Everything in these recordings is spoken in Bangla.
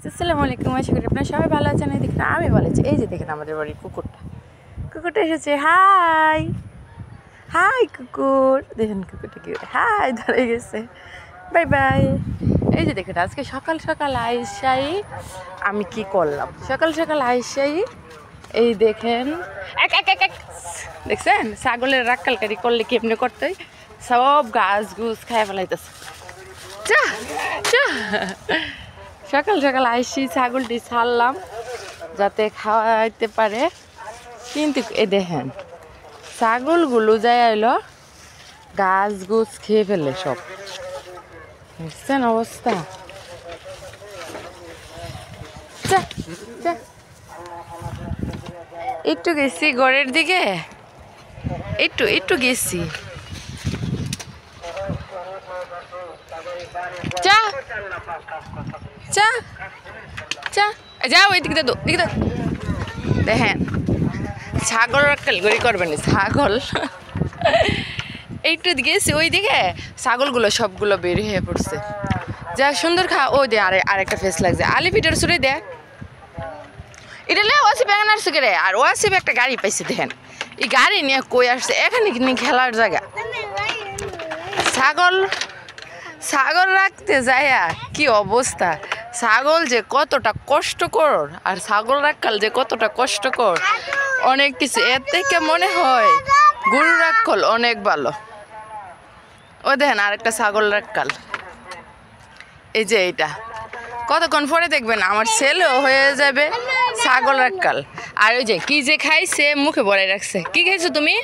আসসালামু আলাইকুম, আশা করি আপনারা সবাই ভালো আছেন। এই দেখেন আমি ভালো আছি। এই যে দেখেন আমাদের বাড়ির কুকুরটা এসেছে। হাই হাই কুকুর, দেখেন কুকুরটা কি হাই ধরে গেছে, বাই বাই। এই যে দেখেন আজকে সকাল সকাল আইসাই আমি কি করলাম। সকাল সকাল আইসাই এই দেখেন এক এক এক এক দেখছেন ছাগলের রাক্কালকারি করলে কেমনে করতে হয়, সব গাছ গুছ খাই ফেলাইতেছে। চা চা সকাল সকাল আইসি ছাগলটি ছাড়লাম যাতে খাওয়াইতে পারে, কিন্তু এ দেখেন ছাগলগুলো যাই এলো গাছ গুছ খেয়ে ফেলে সব, বুঝছেন অবস্থা। একটু গেছি ঘরের দিকে, একটু গেছি। চা চা চা যাও ওই দিকে দো, দিকে দেখেন ছাগল রাক্কাল গড়ি করবেন, ছাগল একটু গেছি ওই দিকে, ছাগলগুলো সবগুলো বের হয়ে পড়ছে। যা সুন্দর ও দে আরেকটা ফেস লাগছে। আলি পিটার সুরে দেখ এটা লে ওয়াসিফ এখানে আসছে কে রে, আর ওয়াসিফ একটা গাড়ি পাইছে। দেখেন এই গাড়ি নিয়ে কই আসছে, এখানে নিয়ে খেলার জায়গা। ছাগল রাখতে যায়া কি অবস্থা, ছাগল যে কতটা কষ্টকর আর ছাগল রাখাল যে কতটা কষ্টকর অনেক কিছু। এর থেকে মনে হয় গরু রাখাল অনেক ভালো। ও দেখেন আরেকটা ছাগল রাখাল, এই যে এইটা কতক্ষণ পরে দেখবেন আমার ছেলেও হয়ে যাবে ছাগল রাখাল। আর ওই যে কি যে খাইছে মুখে ভরে রাখছে। কি খাইছো তুমি?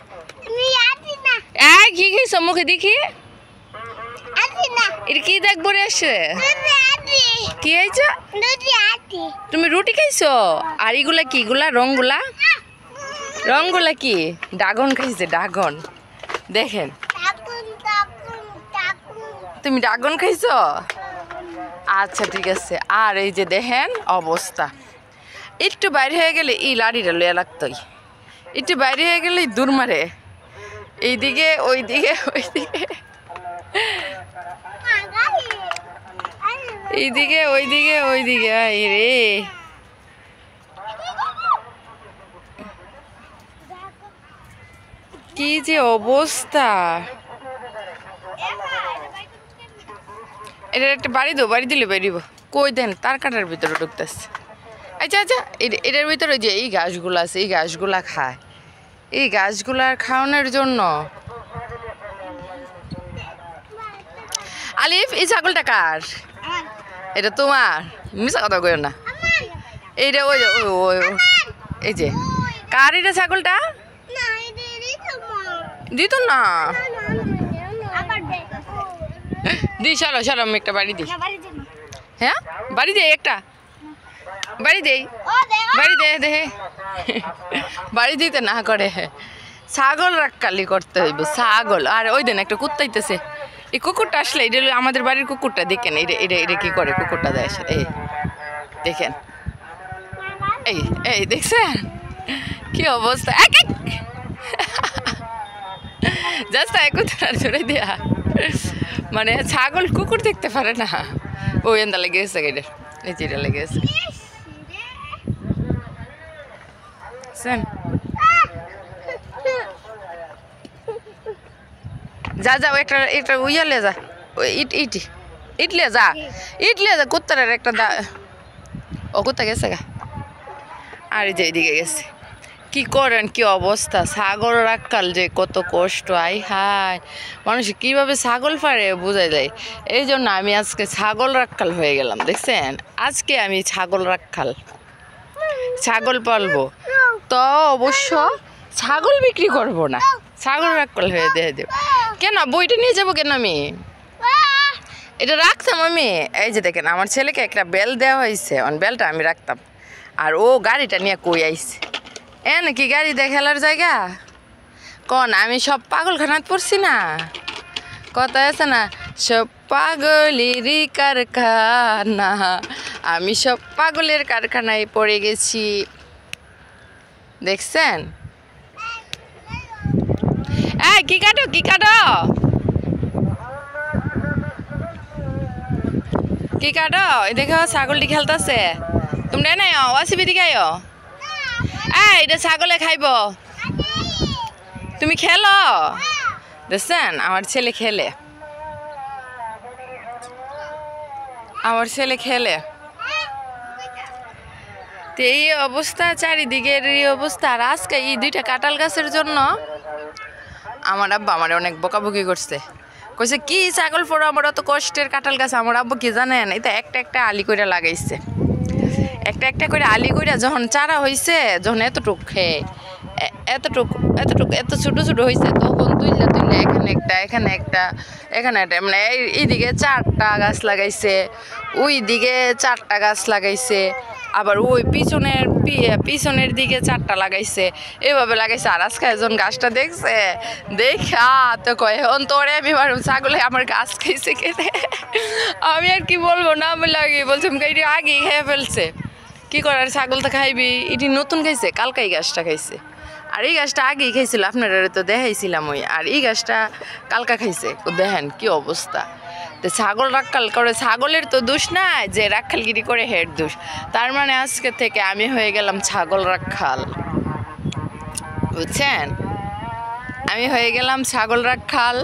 কি খাইছো মুখে দেখি? এটা কি দেখ ভরে আসছে? কি খাইছো তুমি? রুটি খাইছো? আর এগুলা কি? এগুলা রংগুলা কি? ড্রাগন খাইছে, ড্রাগন। দেখেন তুমি ড্রাগন খাইছো? আচ্ছা ঠিক আছে। আর এই যে দেখেন অবস্থা, একটু বাইরে হয়ে গেলে এই লাড়িটা লইয়া লাগতোই, একটু বাইরে হয়ে গেলেই দূর মারে এইদিকে ওইদিকে এইদিকে ওইদিকে রে। কি যে অবস্থা, এটা একটা বাড়ি দিলে বেরিব। কই দেন তার কাটার ভিতরে ঢুকতেছে। আচ্ছা এটার ভিতরে যে এই গাছগুলো আছে, এই গাছগুলা খায়, এই গাছগুলার খাওয়ানোর জন্য। আলিফ এই ছাগলটা কার? এটা তোমার? মিশা কথা কইও না। এইটা ওই এই যে কার এটা ছাগলটা? দিত না দি, সরো আমি একটা বাড়ি দিই। হ্যাঁ বাড়ি দেই, একটা বাড়ি দে দেখে বাড়ি দিতে না করে। ছাগল রাক্কালি করতে হইবে, ছাগল। আর ওই দিন একটা কুত্তাইতেছে, এই কুকুরটা আসলে এটা আমাদের বাড়ির কুকুরটা। দেখেন এটা কি করে কুকুরটা দেয়, এই দেখেন এই দেখছেন কি অবস্থা। জাস্ট কুত্তার জোরে দেয়া, মানে ছাগল কুকুর দেখতে পারে না। ওই এন্দা লেগে গেছে গেটের, এই যেটা লেগে গেছে। যা একটা উইয়া লে যা, ইটলে যা কুত্তারের একটা ও কুত্তা গেছে গা। আর এই যে এইদিকে গেছে। কি করেন কি অবস্থা, ছাগল রাখাল যে কত কষ্ট। হায় মানুষ কিভাবে ছাগল পারে বোঝা যায়। এই জন্য আমি আজকে ছাগল রাখাল হয়ে গেলাম। দেখছেন আজকে আমি ছাগল রাখাল, ছাগল পালবো। তো অবশ্য ছাগল বিক্রি করব না, ছাগল রাখাল হয়ে দিয়ে দেব। কেন বইটা নিয়ে যাবো কেন? আমি এটা রাখতাম আমি। এই যে দেখেন আমার ছেলেকে একটা বেল দেওয়া হয়েছে, বেলটা আমি রাখতাম। আর ও গাড়িটা নিয়ে কই আইছে, নাকি গাড়ি দিয়ে খেলার জায়গা কোন? আমি সব পাগলখানাত পড়ছি না, কথা আছে না, সব পাগলেরই কারখানা। আমি সব পাগলের কারখানায় পড়ে গেছি। দেখছেন কি কাটো কি কাটো দেখো ছাগলটি খেলতেছে তোমরা নাই আসিবি দিকে এটা ছাগলে খাইব তুমি খেলো দেখছেন আমার ছেলে খেলে তো এই অবস্থা চারিদিকের এই অবস্থা আর আজকে এই 2টা কাঁঠাল গাছের জন্য আমার আব্বা আমার অনেক বকাবকি করছে কইছে কি ছাগল ফোড়ো আমার অত কষ্টের কাঁঠাল গাছ আমার আব্বু কি জানেন এটা একটা আলি করে লাগাইছে একটা করে আলি করে যখন চারা হয়েছে যখন এতটুক এত ছোট হয়েছে তখন তুইলে এখানে একটা মানে এইদিকে 4টা গাছ লাগাইছে ওই দিকে 4টা গাছ লাগাইছে আবার ওই পিছনের দিকে 4টা লাগাইছে এভাবে লাগাইছে আর আজকে একজন গাছটা দেখছে দেখা তো কয় এখন তোরে আমি ছাগলে আমার গাছ খাইছে খেতে আমি আর কি বলবো না আমি লাগে বলছি এটি আগেই খেয়ে ফেলছে কি করার ছাগল তো খাইবি এটি নতুন খাইছে কালকাই গাছটা খাইছে আর এই গাছটা আগেই খাইছিল আপনারা তো দেখাইছিলাম ওই আর এই গাছটা কালকা খাইছে দেখেন কি অবস্থা তো ছাগল রাখাল করে ছাগলের তো দোষ না যে রাখালগিরি করে হেড দোষ তার মানে আজকে থেকে আমি হয়ে গেলাম ছাগল রাখাল বুঝছেন আমি হয়ে গেলাম ছাগল রাখাল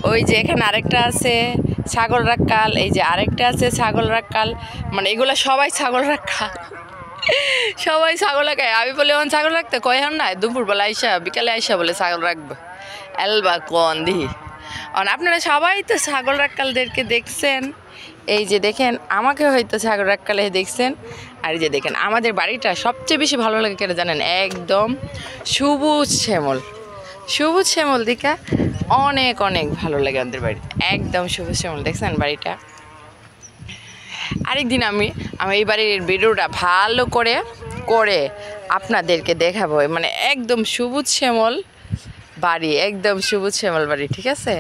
ওই যে এখানে আরেকটা আছে ছাগল রাখাল এই যে আরেকটা আছে ছাগল রাখাল মানে এগুলো সবাই ছাগল রাখাল সবাই ছাগল রাখায় আমি বলি এখন ছাগল রাখতে কয় হন না দুপুরবেলা আইসা বিকালে আইসা বলে ছাগল রাখবো এলবা কন দিহি আপনারা সবাই তো ছাগল রাখালদেরকে দেখছেন এই যে দেখেন আমাকে হয়তো ছাগল রাখালে দেখছেন আর এই যে দেখেন আমাদের বাড়িটা সবচেয়ে বেশি ভালো লাগে কেন জানেন একদম সবুজ শ্যামল দিকা অনেক ভালো লাগে আমাদের বাড়ি একদম সবুজ শ্যামল দেখছেন বাড়িটা আরেকদিন আমি এই বাড়ির ভিডিওটা ভালো করে আপনাদেরকে দেখাবো মানে একদম সবুজ শ্যামল বাড়ি ঠিক আছে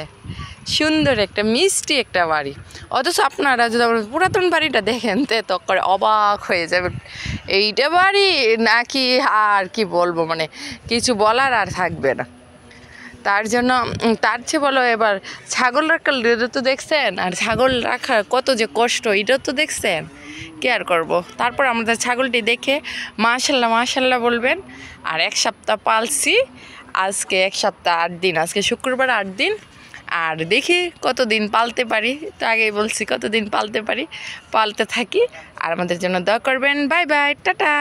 সুন্দর একটা মিষ্টি একটা বাড়ি অথচ আপনারা যদি পুরাতন বাড়িটা দেখেন তো করে অবাক হয়ে যাবেন এইটা বাড়ি নাকি আর কি বলবো মানে কিছু বলার আর থাকবে না তার জন্য তার চেয়ে বলো এবার ছাগল রাখাল তো দেখছেন আর ছাগল রাখা কত যে কষ্ট এটাও তো দেখছেন কি আর করবো তারপর আমাদের ছাগলটি দেখে মাশাল্লাহ বলবেন আর 1 সপ্তাহ পালছি আজকে 1 সপ্তাহ 8 দিন আজকে শুক্রবার 8 দিন আর দেখি কতদিন পালতে পারি তো আগেই বলছি কতদিন পালতে থাকি আর আমাদের জন্য দোয়া করবেন বাই টাটা।